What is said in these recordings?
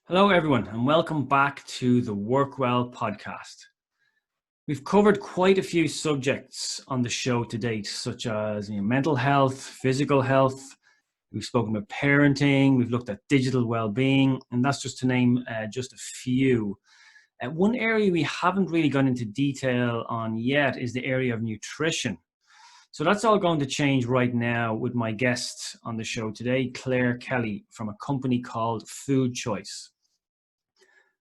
Hello, everyone, and welcome back to the Work Well podcast. We've covered quite a few subjects on the show to date, such as mental health, physical health. We've spoken about parenting. We've looked at digital well-being, and that's just to name just a few. One area we haven't really gone into detail on yet is the area of nutrition. So that's all going to change right now with my guest on the show today, Clare Kelly, from a company called Food Choice.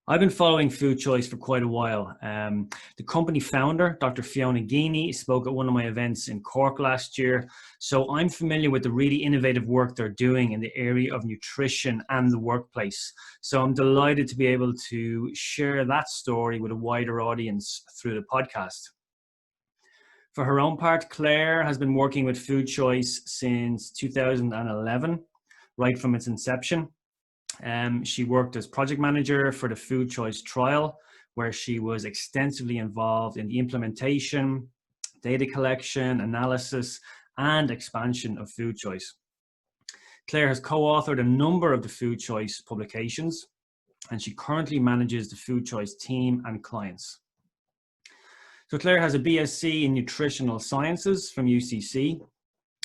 I've been following Food Choice for quite a while. The company founder, Dr. Fiona Geeney, spoke at one of my events in Cork last year. So I'm familiar with the really innovative work they're doing in the area of nutrition and the workplace. So I'm delighted to be able to share that story with a wider audience through the podcast. For her own part, Clare has been working with Food Choice since 2011, right from its inception. She worked as project manager for the Food Choice trial, where she was extensively involved in the implementation, data collection, analysis, and expansion of Food Choice. Clare has co-authored a number of the Food Choice publications, and she currently manages the Food Choice team and clients. So Clare has a BSc in Nutritional Sciences from UCC,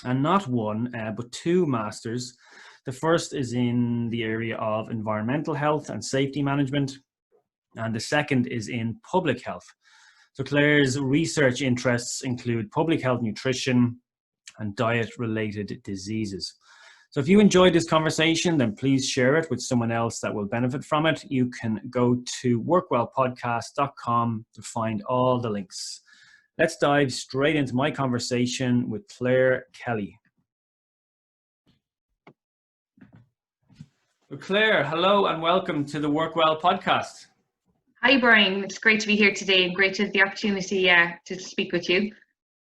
and not one, but two masters. The first is in the area of environmental health and safety management, and the second is in public health. So Clare's research interests include public health nutrition and diet-related diseases. So if you enjoyed this conversation, then please share it with someone else that will benefit from it. You can go to workwellpodcast.com to find all the links. Let's dive straight into my conversation with Clare Kelly. Clare, hello and welcome to the Work Well podcast. Hi, Brian. It's great to be here today and great to have the opportunity to speak with you.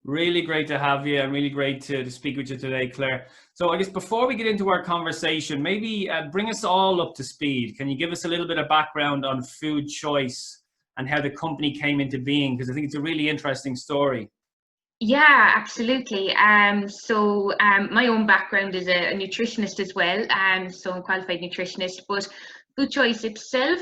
Really great to have you and really great to speak with you today, Clare. So I guess before we get into our conversation, maybe bring us all up to speed. Can you give us a little bit of background on Food Choice and how the company came into being? Because I think it's a really interesting story. Yeah, absolutely. My own background is a nutritionist as well. So I'm a qualified nutritionist, but Food Choice itself,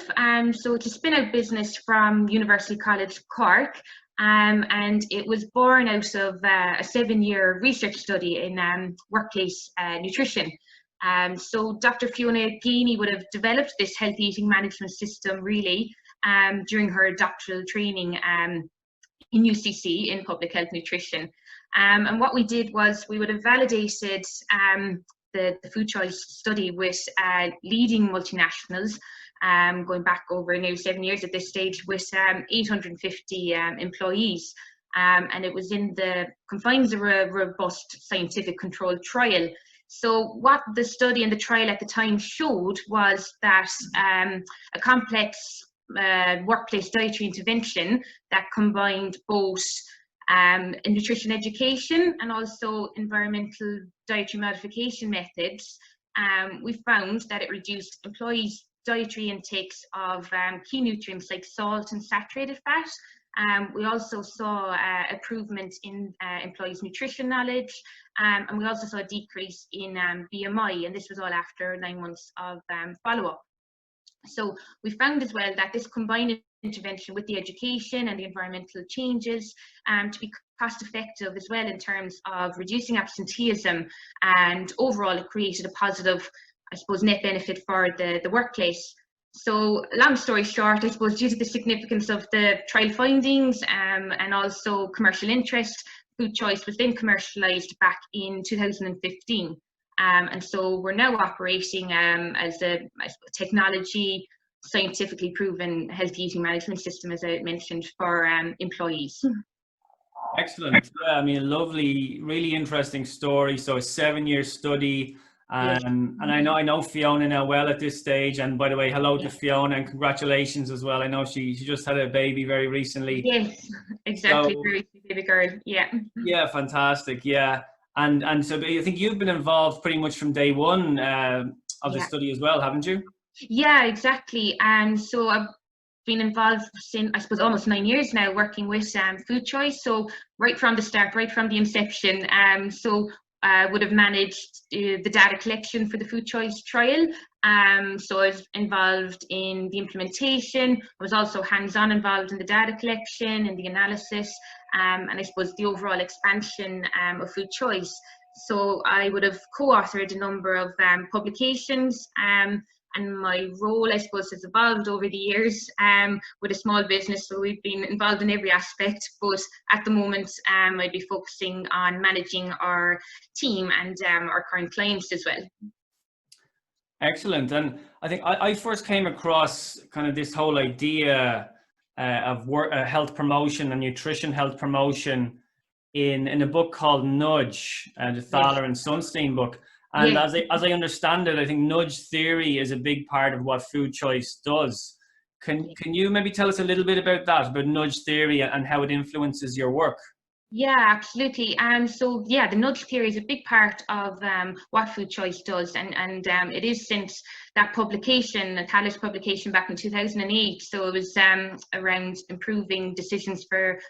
so it's a spin-out business from University College Cork, and it was born out of a 7-year research study in workplace nutrition. So Dr. Fiona Geeney would have developed this healthy eating management system really during her doctoral training in UCC in public health nutrition. And what we did was we would have validated the Food Choice study with leading multinationals, going back over nearly 7 years at this stage, with 850 employees. And it was in the confines of a robust scientific controlled trial. So what the study and the trial at the time showed was that a complex workplace dietary intervention that combined both nutrition education and also environmental dietary modification methods, we found that it reduced employees' dietary intakes of key nutrients like salt and saturated fat. We also saw improvement in employees' nutrition knowledge, and we also saw a decrease in BMI, and this was all after 9 months of follow-up. So we found as well that this combined intervention with the education and the environmental changes to be cost effective as well in terms of reducing absenteeism, and overall it created a positive, I suppose, net benefit for the workplace. So long story short, I suppose due to the significance of the trial findings and also commercial interest, Food Choice was then commercialised back in 2015. And so we're now operating as a technology, scientifically proven healthy eating management system, as I mentioned, for employees. Excellent. Yeah, I mean, a lovely, really interesting story. So a 7-year study. And I know Fiona now well at this stage. And by the way, hello to Fiona and congratulations as well. I know she just had a baby very recently. Yes, exactly. So, very baby girl. Yeah. Yeah, fantastic. Yeah. And so I think you've been involved pretty much from day one of the study as well, haven't you? Yeah, exactly. So I've been involved since, I suppose, almost 9 years now, working with Food Choice. So right from the start, right from the inception. So would have managed the data collection for the food choice trial. So I was involved in the implementation. I was also hands-on involved in the data collection and the analysis, and I suppose the overall expansion of food choice. So I would have co-authored a number of publications, and my role, I suppose, has evolved over the years with a small business. So we've been involved in every aspect, but at the moment, I'd be focusing on managing our team and our current clients as well. Excellent. And I think I first came across kind of this whole idea of health promotion and nutrition health promotion in a book called Nudge, the Thaler and Sunstein book. And as I understand it, I think nudge theory is a big part of what food choice does. Can you maybe tell us a little bit about that, about nudge theory and how it influences your work? Yeah, absolutely. So yeah, the nudge theory is a big part of what food choice does, and it is since that publication, the Thaler's publication back in 2008. So it was around improving decisions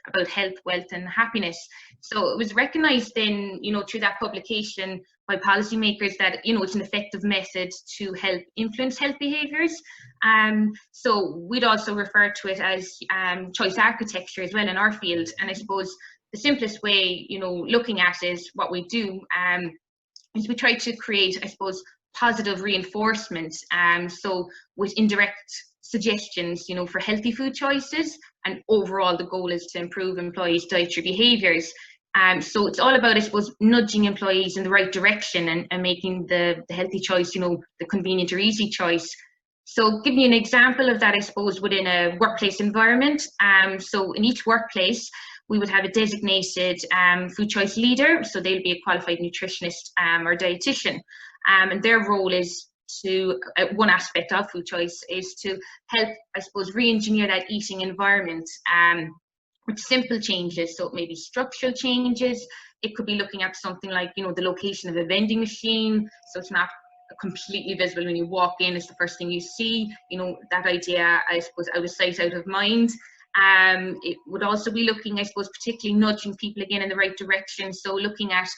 about health, wealth, and happiness. So it was recognised then, through that publication by policymakers that it's an effective method to help influence health behaviours. So we'd also refer to it as choice architecture as well in our field, and I suppose the simplest way, looking at it, what we do is we try to create, I suppose, positive reinforcement. So with indirect suggestions, for healthy food choices, and overall the goal is to improve employees' dietary behaviours. So it's all about, I suppose, nudging employees in the right direction and making the healthy choice, the convenient or easy choice. So give me an example of that, I suppose, within a workplace environment. So in each workplace, we would have a designated food choice leader. So they'll be a qualified nutritionist or dietitian. And their role is to, one aspect of food choice is to help, I suppose, re-engineer that eating environment with simple changes. So it may be structural changes. It could be looking at something like, the location of a vending machine. So it's not completely visible when you walk in, it's the first thing you see. That idea, I suppose, out of sight, out of mind. It would also be looking, I suppose, particularly nudging people again in the right direction. So looking at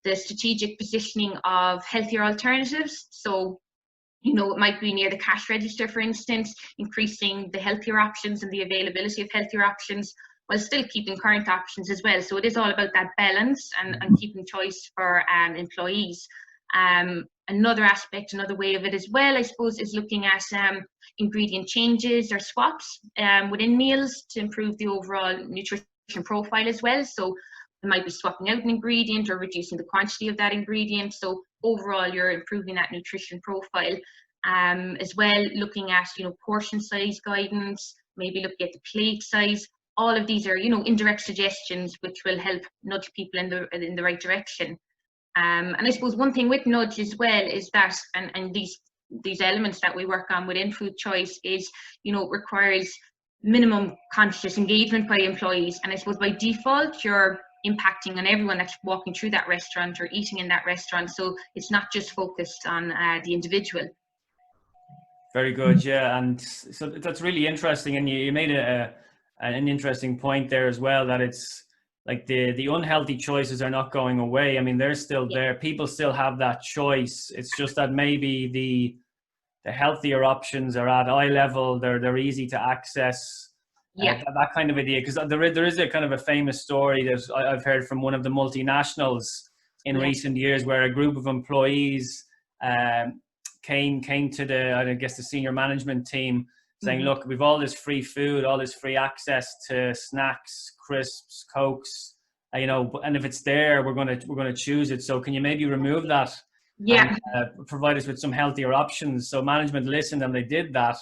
the strategic positioning of healthier alternatives. So, it might be near the cash register, for instance, increasing the healthier options and the availability of healthier options while still keeping current options as well. So it is all about that balance and keeping choice for employees. Another aspect, another way of it as well, I suppose, is looking at ingredient changes or swaps within meals to improve the overall nutrition profile as well. So it might be swapping out an ingredient or reducing the quantity of that ingredient. So overall, you're improving that nutrition profile. As well, looking at, portion size guidance, maybe looking at the plate size. All of these are, indirect suggestions which will help nudge people in the right direction. And I suppose one thing with nudge as well is that, and these elements that we work on within food choice is, requires minimum conscious engagement by employees. And I suppose by default, you're impacting on everyone that's walking through that restaurant or eating in that restaurant. So it's not just focused on the individual. Very good, yeah. And so that's really interesting. And you made an interesting point there as well, that it's like the unhealthy choices are not going away. I mean, they're still there. People still have that choice. It's just that maybe the healthier options are at eye level. They're easy to access. That kind of idea. Because there is a kind of a famous story that I've heard from one of the multinationals in recent years, where a group of employees came to the senior management team, saying, look, we've all this free food, all this free access to snacks, crisps, Cokes, and if it's there, we're going to choose it. So can you maybe remove that? And provide us with some healthier options? So management listened and they did that.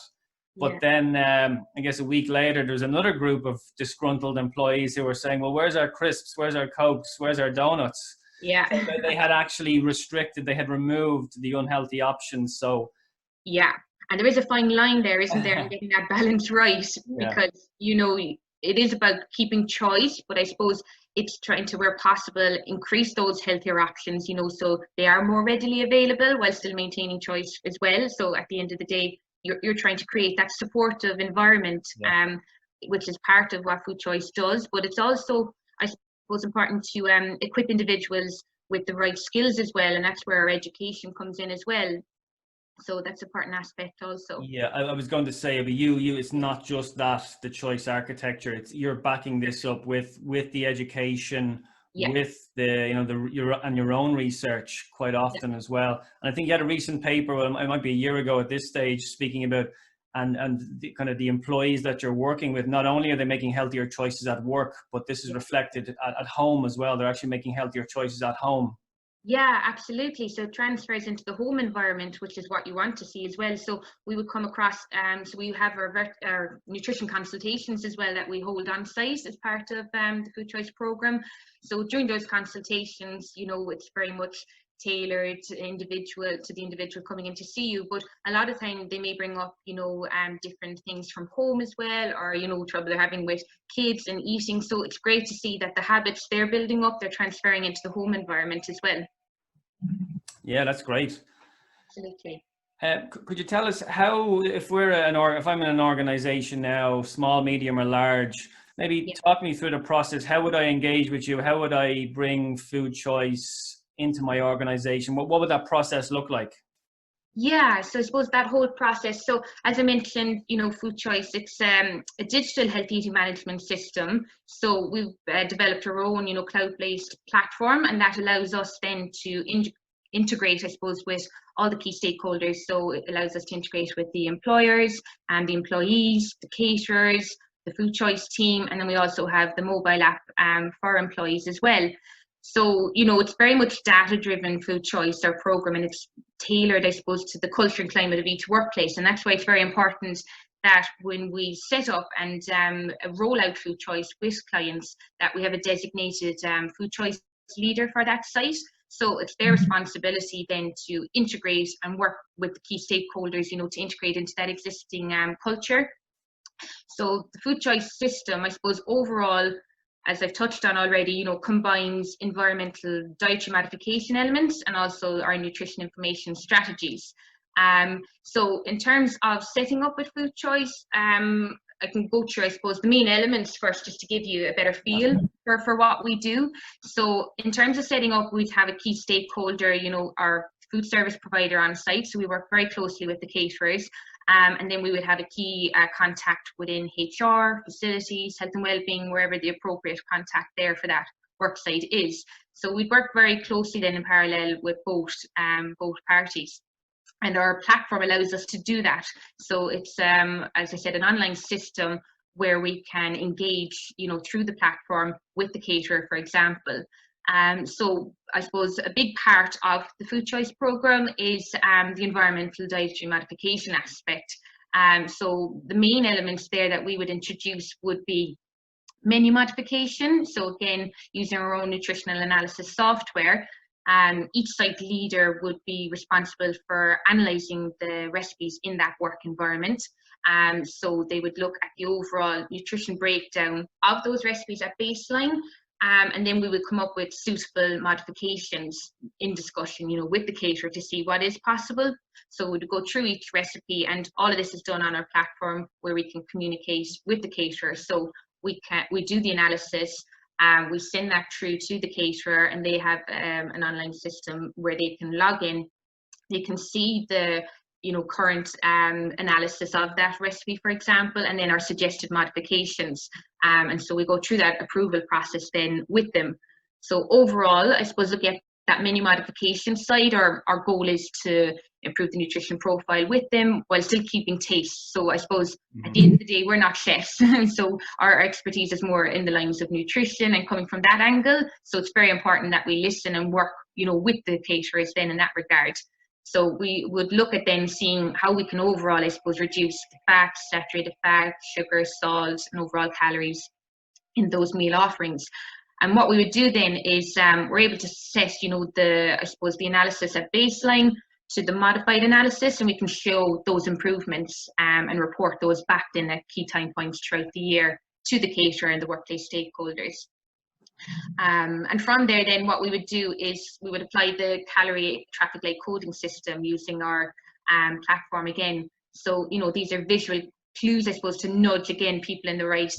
But then I guess a week later, there's another group of disgruntled employees who were saying, well, where's our crisps? Where's our Cokes? Where's our donuts? Yeah. So they had actually they had removed the unhealthy options. So and there is a fine line there, isn't there, in getting that balance right? Because it is about keeping choice, but I suppose it's trying to, where possible, increase those healthier options, so they are more readily available while still maintaining choice as well. So at the end of the day, you're trying to create that supportive environment, which is part of what food choice does. But it's also, I suppose, important to equip individuals with the right skills as well, and that's where our education comes in as well. So that's a important aspect also. Yeah, I was going to say, but it's not just that, the choice architecture. It's, you're backing this up with the education, Yeah. with the, you know, your own research quite often as well. And I think you had a recent paper, well, it might be a year ago at this stage, speaking about and the kind of the employees that you're working with. Not only are they making healthier choices at work, but this is reflected at home as well. They're actually making healthier choices at home. Yeah, absolutely. So it transfers into the home environment, which is what you want to see as well. So we would come across, so we have our nutrition consultations as well that we hold on site as part of the Food Choice program. So during those consultations, you know, it's very much tailored to the individual coming in to see you, but a lot of time they may bring up, you know, different things from home as well, or, you know, trouble they're having with kids and eating. So it's great to see that the habits they're building up, they're transferring into the home environment as well. Yeah, that's great. Absolutely. Could you tell us how, if I'm in an organization now, small, medium or large, maybe talk me through the process. How would I engage with you? How would I bring Food Choice into my organization? What would that process look like? Yeah, so I suppose that whole process. So as I mentioned, you know, Food Choice, it's a digital health eating management system. So we've developed our own, you know, cloud-based platform, and that allows us then to integrate, I suppose, with all the key stakeholders. So it allows us to integrate with the employers and the employees, the caterers, the Food Choice team, and then we also have the mobile app for employees as well. So, you know, it's very much data-driven Food Choice, our program, and it's tailored, I suppose, to the culture and climate of each workplace. And that's why it's very important that when we set up and roll out Food Choice with clients, that we have a designated Food Choice leader for that site. So it's their responsibility then to integrate and work with the key stakeholders, you know, to integrate into that existing culture. So the Food Choice system, I suppose, overall, as I've touched on already, you know, combines environmental dietary modification elements and also our nutrition information strategies. So in terms of setting up with Food Choice, I can go through, I suppose, the main elements first, just to give you a better feel for what we do. So in terms of setting up, we'd have a key stakeholder, you know, our food service provider on site. So we work very closely with the caterers. And then we would have a key contact within HR, facilities, health and wellbeing, wherever the appropriate contact there for that work site is. So we'd work very closely then in parallel with both parties. And our platform allows us to do that. So it's, as I said, an online system where we can engage, you know, through the platform with the caterer, for example. So I suppose a big part of the Food Choice program is the environmental dietary modification aspect. So the main elements there that we would introduce would be menu modification. So again, using our own nutritional analysis software, each site leader would be responsible for analysing the recipes in that work environment. So they would look at the overall nutrition breakdown of those recipes at baseline. And then we would come up with suitable modifications in discussion, you know, with the caterer to see what is possible. So we'd go through each recipe, and all of this is done on our platform where we can communicate with the caterer. So we do the analysis, we send that through to the caterer, and they have an online system where they can log in. They can see the, you know, current analysis of that recipe, for example, and then our suggested modifications. And so we go through that approval process then with them. So overall, I suppose, looking at that menu modification side, our goal is to improve the nutrition profile with them while still keeping taste. So I suppose at the end of the day, we're not chefs. So our expertise is more in the lines of nutrition and coming from that angle. So it's very important that we listen and work, you know, with the caterers then in that regard. So we would look at then seeing how we can overall, I suppose, reduce the fat, saturated fat, sugar, salt, and overall calories in those meal offerings. And what we would do then is we're able to set, you know, the analysis at baseline to the modified analysis, and we can show those improvements and report those back then at key time points throughout the year to the caterer and the workplace stakeholders. And from there then what we would do is we would apply the calorie traffic light coding system using our platform again. So, you know, these are visual clues, I suppose, to nudge again people in the right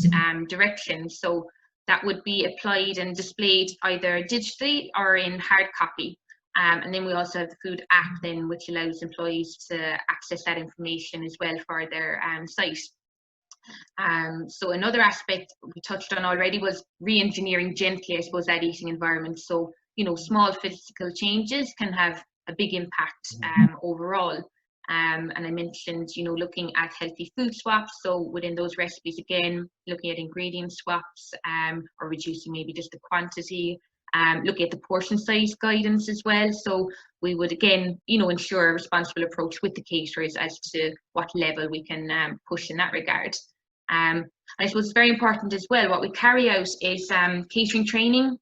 direction. So that would be applied and displayed either digitally or in hard copy. And then we also have the food app then, which allows employees to access that information as well for their site. So another aspect we touched on already was re-engineering gently, I suppose, that eating environment. So, you know, small physical changes can have a big impact overall. And I mentioned, you know, looking at healthy food swaps. So within those recipes, again, looking at ingredient swaps or reducing maybe just the quantity, looking at the portion size guidance as well. So we would, again, you know, ensure a responsible approach with the caterers as to what level we can push in that regard. I suppose it's very important as well, what we carry out is catering training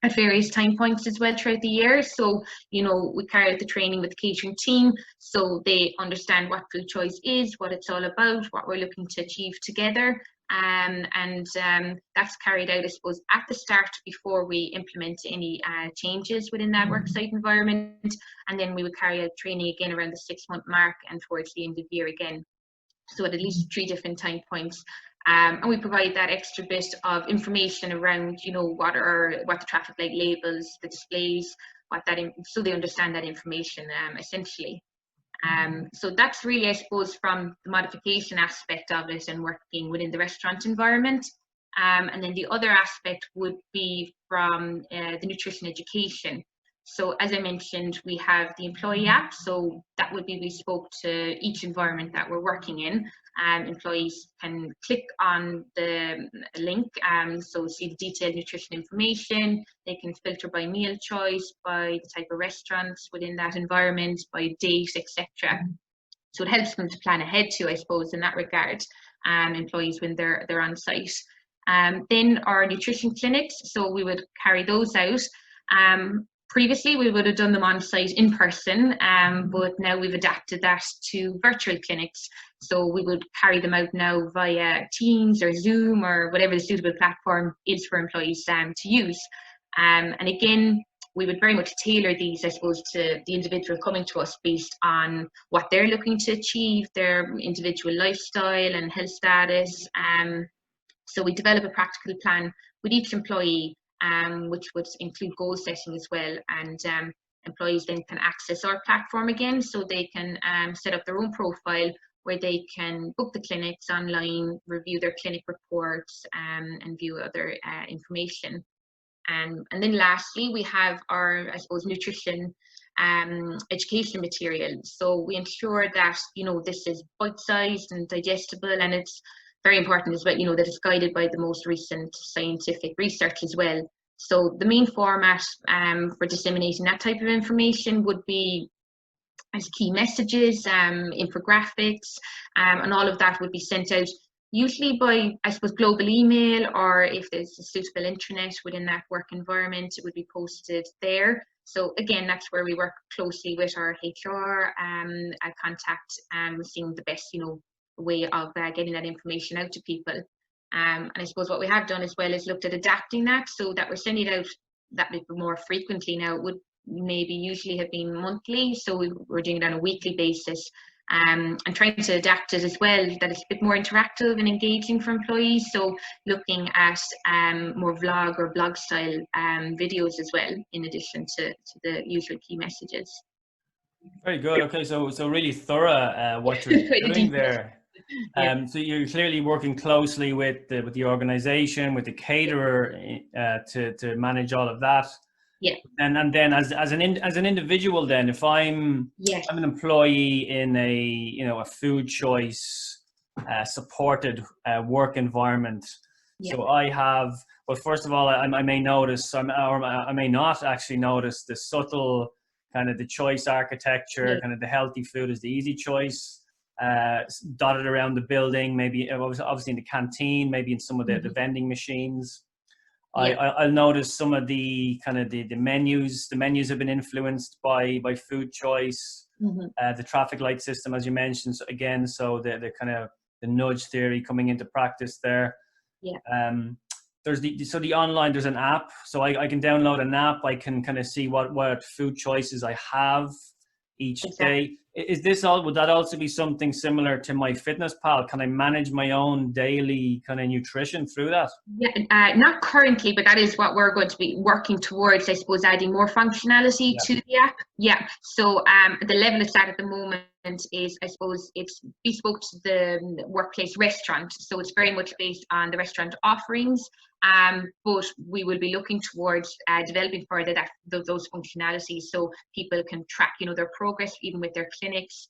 at various time points as well throughout the year. So, you know, we carry out the training with the catering team so they understand what food choice is, what it's all about, what we're looking to achieve together. And that's carried out, I suppose, at the start before we implement any changes within that worksite environment. And then we would carry out training again around the 6-month mark and towards the end of the year again. So at least 3 different time points. And we provide that extra bit of information around, you know, what the traffic light labels, the displays, so they understand that information essentially. So that's really, I suppose, from the modification aspect of it and working within the restaurant environment. And then the other aspect would be from the nutrition education. So as I mentioned, we have the employee app. So that would be bespoke to each environment that we're working in. Employees can click on the link, so see the detailed nutrition information. They can filter by meal choice, by the type of restaurants within that environment, by date, etc. So it helps them to plan ahead too, I suppose, in that regard, employees when they're on site. Then our nutrition clinics, so we would carry those out. Previously, we would have done them on site in person, but now we've adapted that to virtual clinics. So we would carry them out now via Teams or Zoom or whatever the suitable platform is for employees to use. And again, we would very much tailor these, I suppose, to the individual coming to us based on what they're looking to achieve, their individual lifestyle and health status. So we develop a practical plan with each employee, which would include goal setting as well, and employees then can access our platform again, so they can set up their own profile where they can book the clinics online, review their clinic reports, and view other information. And then lastly, we have our, I suppose, nutrition education material. So we ensure that, you know, this is bite-sized and digestible, and it's very important as well, you know, that it's guided by the most recent scientific research as well. So the main format for disseminating that type of information would be as key messages, infographics, and all of that would be sent out usually by, I suppose, global email, or if there's a suitable intranet within that work environment, it would be posted there. So again, that's where we work closely with our HR contact, seeing the best, you know, way of getting that information out to people. And I suppose what we have done as well is looked at adapting that so that we're sending it out that bit more frequently now. It would maybe usually have been monthly, so we're doing it on a weekly basis, and trying to adapt it as well, that it's a bit more interactive and engaging for employees. So looking at more vlog or blog style videos as well, in addition to the usual key messages. Very good. Okay, so really thorough what you're doing there. So you're clearly working closely with the organization, with the caterer to manage all of that. Yeah. And then as an individual, then if I'm an employee in a food choice supported work environment, so I have, well, first of all, I may notice or I may not actually notice the subtle kind of the choice architecture, kind of the healthy food is the easy choice, dotted around the building, maybe obviously in the canteen, maybe in some of the vending machines. I'll notice some of the kind of the menus. The menus have been influenced by food choice, the traffic light system, as you mentioned. So again, so the kind of the nudge theory coming into practice there. There's the online. There's an app, so I can download an app. I can kind of see what food choices I have each day. Is this all, would that also be something similar to My Fitness Pal? Can I manage my own daily kind of nutrition through that? Yeah, not currently, but that is what we're going to be working towards, I suppose, adding more functionality Yeah. to the app. Yeah, so the level it's at the moment is, I suppose, it's bespoke to the workplace restaurant. So it's very much based on the restaurant offerings, but we will be looking towards developing further those functionalities so people can track, their progress even with their clinics,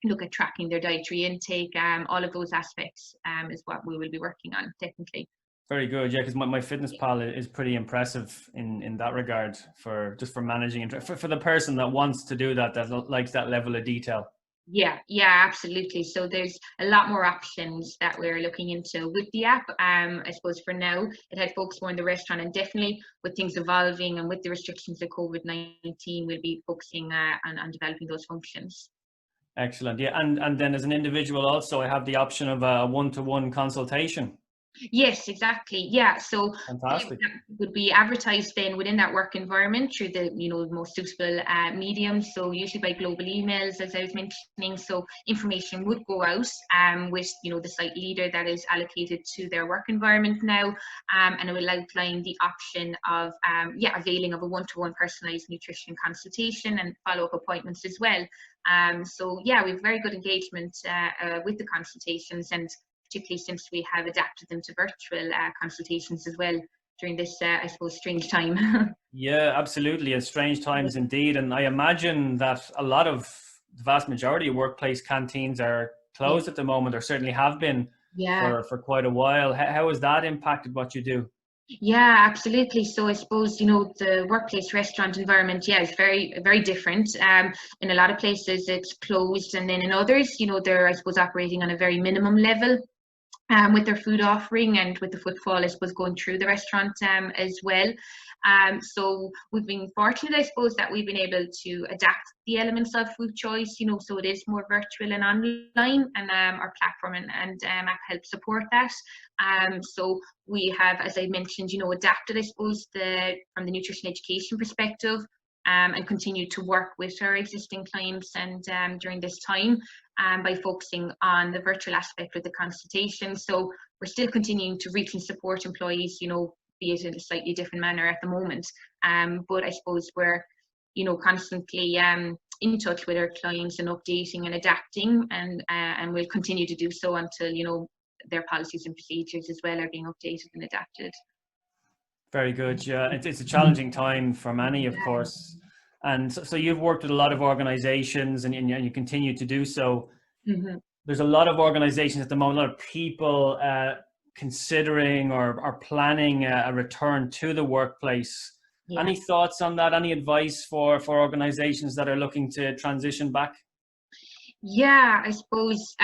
look at tracking their dietary intake, all of those aspects is what we will be working on, definitely. Very good, yeah, because my Fitness Pal is pretty impressive in that regard for managing and for the person that wants to do that likes that level of detail. Yeah, absolutely. So there's a lot more options that we're looking into with the app. I suppose for now it had focused more on the restaurant, and definitely with things evolving and with the restrictions of COVID-19, we'll be focusing on developing those functions. Excellent, yeah, and then as an individual also, I have the option of a one-to-one consultation. Yes, exactly. Yeah, so Fantastic. that would be advertised then within that work environment through the most suitable medium. So usually by global emails, as I was mentioning. So information would go out with the site leader that is allocated to their work environment now, and it will outline the option of availing of a one-to-one personalised nutrition consultation and follow-up appointments as well. So yeah, we have very good engagement with the consultations, and particularly since we have adapted them to virtual consultations as well during this, I suppose, strange time. Yeah, absolutely. And strange times indeed. And I imagine that the vast majority of workplace canteens are closed at the moment, or certainly have been for quite a while. How has that impacted what you do? Yeah, absolutely. So I suppose, the workplace restaurant environment, is very, very different. In a lot of places it's closed, and then in others, they're, I suppose, operating on a very minimum level. With their food offering and with the footfall, I suppose, going through the restaurant as well. So we've been fortunate, I suppose, that we've been able to adapt the elements of food choice, so it is more virtual and online, and our platform and app help support that. So we have, as I mentioned, adapted, I suppose, from the nutrition education perspective, and continue to work with our existing clients and during this time, by focusing on the virtual aspect with the consultation. So we're still continuing to reach and support employees, be it in a slightly different manner at the moment. But I suppose we're, constantly in touch with our clients and updating and adapting, and we'll continue to do so until, their policies and procedures as well are being updated and adapted. Very good. Yeah, it's a challenging time for many, of course. And so you've worked with a lot of organizations, and you continue to do so. Mm-hmm. There's a lot of organizations at the moment, a lot of people considering or planning a return to the workplace. Yeah. Any thoughts on that? Any advice for organizations that are looking to transition back? Yeah, I suppose,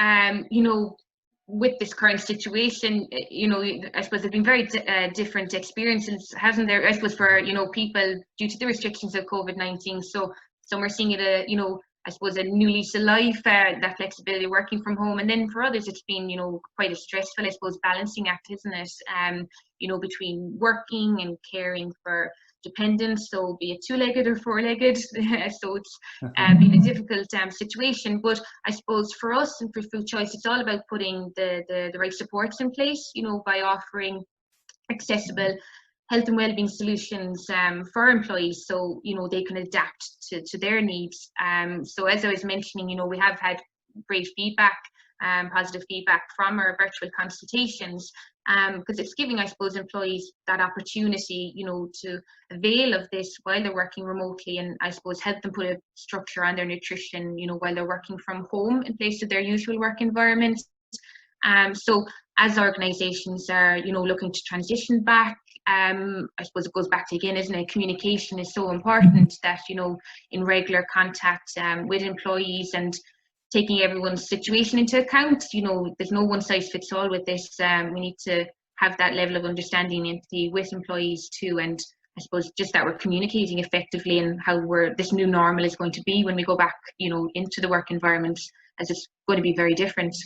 with this current situation, I suppose there've been very different experiences, hasn't there? I suppose for, people due to the restrictions of COVID-19. So some are seeing it, I suppose, a new lease of life, that flexibility working from home. And then for others, it's been, quite a stressful, I suppose, balancing act, isn't it? Between working and caring for dependents, so be it two-legged or four-legged. So it's been a difficult situation. But I suppose for us and for Food Choice, it's all about putting the right supports in place, by offering accessible health and wellbeing solutions for employees, so they can adapt to their needs. So as I was mentioning, we have had great feedback, positive feedback from our virtual consultations, because it's giving, I suppose, employees that opportunity, to avail of this while they're working remotely, and I suppose help them put a structure on their nutrition, while they're working from home in place of their usual work environment. So as organizations are, looking to transition back, I suppose it goes back to, again, isn't it, communication is so important, that, in regular contact with employees and taking everyone's situation into account. There's no one size fits all with this. We need to have that level of understanding and empathy with employees too, and I suppose just that we're communicating effectively, and how this new normal is going to be when we go back, into the work environment, as it's going to be very different.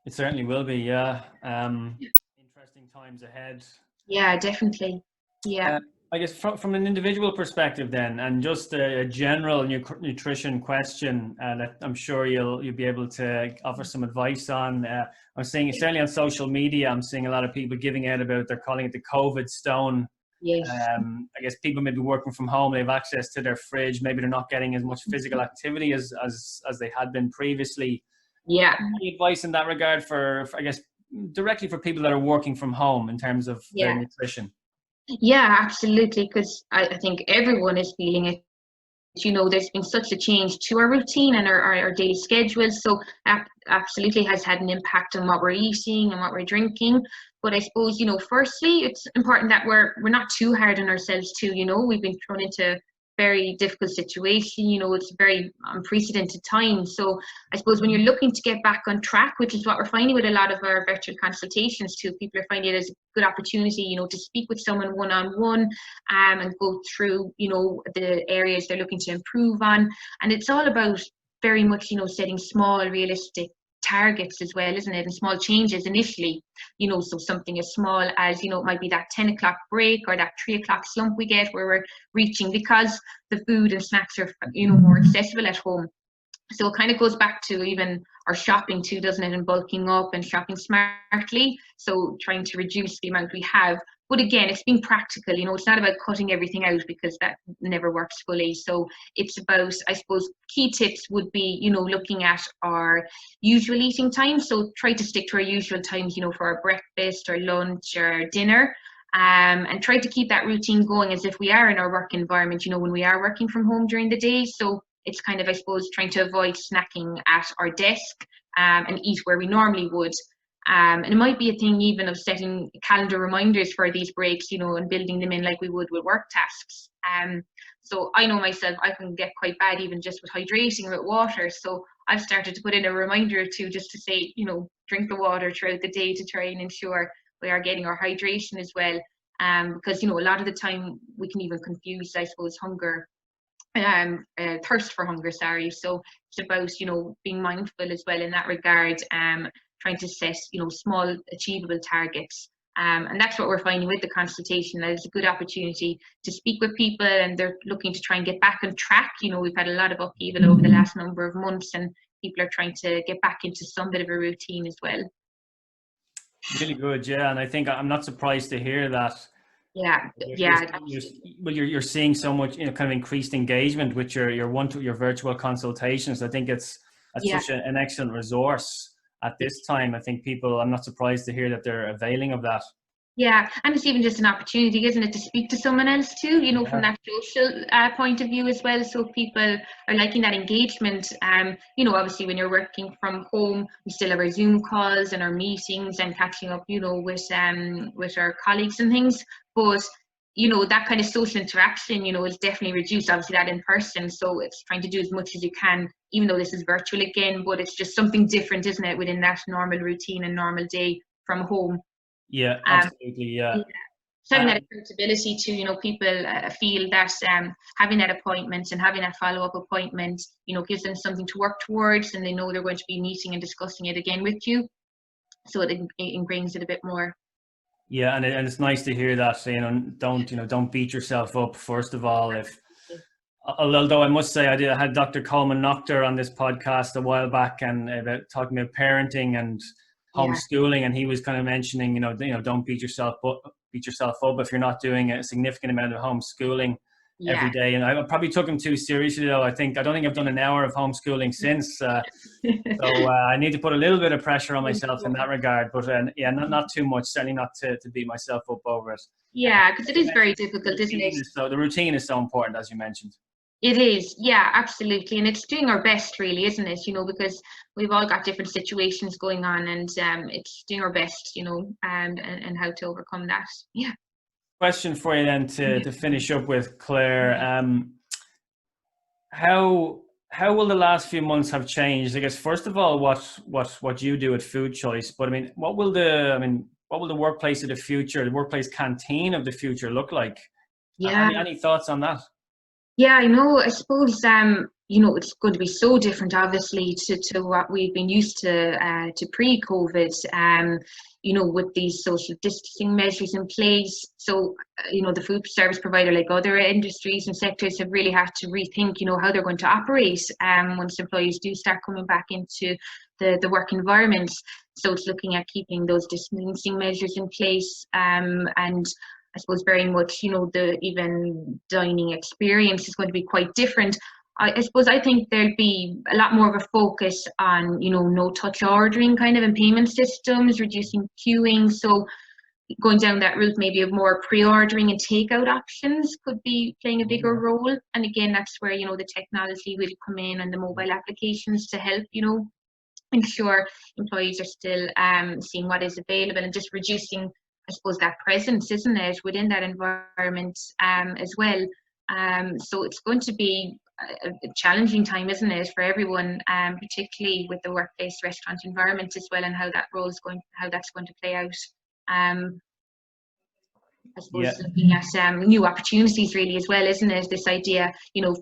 It certainly will be, yeah. Interesting times ahead. Yeah, definitely. Yeah. I guess from an individual perspective then, and just a general nutrition question that I'm sure you'll be able to offer some advice on. I'm seeing, certainly on social media, I'm seeing a lot of people giving out about, they're calling it the COVID stone. Yes. I guess people may be working from home, they have access to their fridge, maybe they're not getting as much physical activity as they had been previously. Yeah. Any advice in that regard for I guess, directly for people that are working from home in terms of their nutrition? Yeah, absolutely. Because I think everyone is feeling it. There's been such a change to our routine and our daily schedules. So absolutely has had an impact on what we're eating and what we're drinking. But I suppose, firstly, it's important that we're not too hard on ourselves too. We've been thrown into very difficult situation. It's very unprecedented time. So I suppose when you're looking to get back on track, which is what we're finding with a lot of our virtual consultations too, people are finding it as a good opportunity, to speak with someone one-on-one and go through, the areas they're looking to improve on. And it's all about very much, setting small, realistic targets as well, isn't it? And small changes initially, so something as small as, it might be that 10 o'clock break or that 3 o'clock slump we get where we're reaching, because the food and snacks are, more accessible at home. So it kind of goes back to even our shopping too, doesn't it? And bulking up and shopping smartly. So trying to reduce the amount we have. But again, it's being practical, it's not about cutting everything out because that never works fully. So it's about, I suppose, key tips would be, looking at our usual eating time. So try to stick to our usual times, for our breakfast or lunch or dinner. And try to keep that routine going as if we are in our work environment, when we are working from home during the day. So it's kind of, I suppose, trying to avoid snacking at our desk and eat where we normally would. And it might be a thing even of setting calendar reminders for these breaks, and building them in like we would with work tasks. So I know myself, I can get quite bad even just with hydrating or with water. So I've started to put in a reminder or two just to say, drink the water throughout the day to try and ensure we are getting our hydration as well. Because, a lot of the time we can even confuse, I suppose, thirst for hunger, sorry. So it's about, being mindful as well in that regard, trying to set, small achievable targets. And that's what we're finding with the consultation, that it's a good opportunity to speak with people and they're looking to try and get back on track. We've had a lot of upheaval over the last number of months and people are trying to get back into some bit of a routine as well. Really good, yeah. And I think I'm not surprised to hear that. You're seeing so much, kind of increased engagement with your virtual consultations. I think it's such an excellent resource at this time. I think I'm not surprised to hear that they're availing of that. Yeah, and it's even just an opportunity, isn't it, to speak to someone else too, from that social point of view as well. So people are liking that engagement. Obviously when you're working from home, we still have our Zoom calls and our meetings and catching up, with our colleagues and things. But that kind of social interaction, is definitely reduced, obviously that in person. So it's trying to do as much as you can, even though this is virtual again, but it's just something different, isn't it, within that normal routine and normal day from home. Yeah, absolutely. Yeah. So having that accountability to, people feel that having that appointment and having that follow-up appointment, gives them something to work towards and they know they're going to be meeting and discussing it again with you. So it ingrains it a bit more. Yeah, and it's nice to hear that, don't beat yourself up, first of all. Although I must say, I had Dr. Coleman Noctor on this podcast a while back and about talking about parenting and homeschooling, and he was kind of mentioning, don't beat yourself up if you're not doing a significant amount of homeschooling every day. And I probably took him too seriously, though. I don't think I've done an hour of homeschooling since. So I need to put a little bit of pressure on myself in that regard. But not too much, certainly not to beat myself up over it. Yeah, because it is very difficult, isn't it? So the routine is so important, as you mentioned. It is, yeah, absolutely. And it's doing our best, really, isn't it? Because we've all got different situations going on and it's doing our best, and how to overcome that. Yeah. Question for you then to finish up with, Claire. How will the last few months have changed? I guess, first of all, what you do at Food Choice, but what will the workplace of the future, the workplace canteen of the future look like? Yeah. Any thoughts on that? Yeah, I know. I suppose, it's going to be so different, obviously, to what we've been used to pre-COVID. With these social distancing measures in place. So, the food service provider, like other industries and sectors, have really had to rethink, how they're going to operate once employees do start coming back into the work environment. So it's looking at keeping those distancing measures in place, and I suppose very much, the even dining experience is going to be quite different. I suppose I think there'll be a lot more of a focus on, no touch ordering kind of, and payment systems, reducing queuing. So going down that route, maybe of more pre-ordering and takeout options could be playing a bigger role. And again, that's where, the technology will come in, and the mobile applications to help, ensure employees are still seeing what is available, and just reducing, I suppose, that presence, isn't it, within that environment as well. So it's going to be a challenging time, isn't it, for everyone, particularly with the workplace restaurant environment as well, and how that's going to play out. I suppose looking at new opportunities really as well, isn't it? This idea,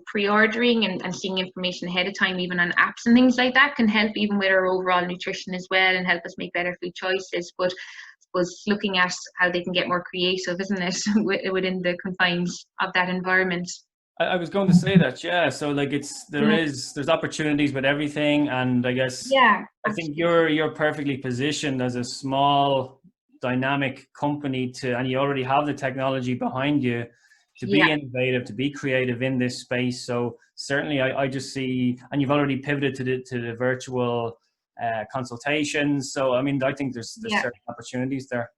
pre-ordering and seeing information ahead of time, even on apps and things like that, can help even with our overall nutrition as well, and help us make better food choices. But I suppose looking at how they can get more creative, isn't it, within the confines of that environment. I was going to say that, yeah. So like there's opportunities with everything, and I guess I think you're perfectly positioned as a small dynamic company and you already have the technology behind you to be innovative, to be creative in this space. So certainly I just see, and you've already pivoted to the virtual consultations. So I mean, I think there's certain opportunities there.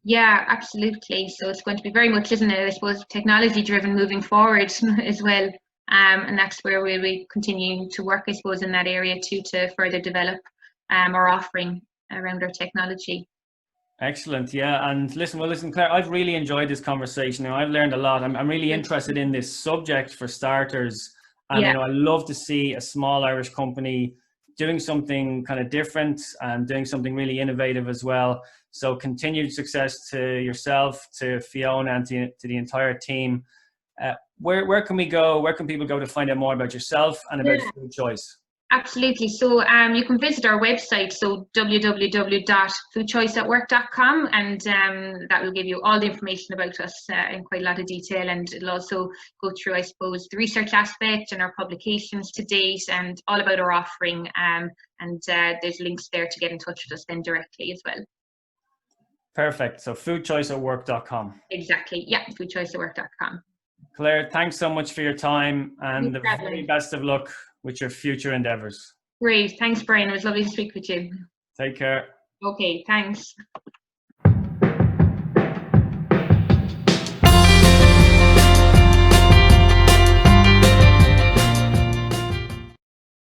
Yeah, absolutely. So it's going to be very much, isn't it, I suppose, technology driven moving forward as well. And that's where we'll be continuing to work, I suppose, in that area too, to further develop our offering around our technology. Excellent. Yeah. And listen, Claire, I've really enjoyed this conversation. I've learned a lot. I'm really interested in this subject for starters. And I love to see a small Irish company doing something kind of different and doing something really innovative as well. So continued success to yourself, to Fiona, and to the entire team. Where can we go? Where can people go to find out more about yourself and about Food Choice? Absolutely. So you can visit our website, so www.foodchoiceatwork.com, and that will give you all the information about us in quite a lot of detail, and it'll also go through, I suppose, the research aspect and our publications to date, and all about our offering, and there's links there to get in touch with us then directly as well. Perfect. So foodchoiceatwork.com. Exactly. Yeah, foodchoiceatwork.com. Claire, thanks so much for your time, and the very best of luck with your future endeavors. Great. Thanks, Brian. It was lovely to speak with you. Take care. Okay, thanks.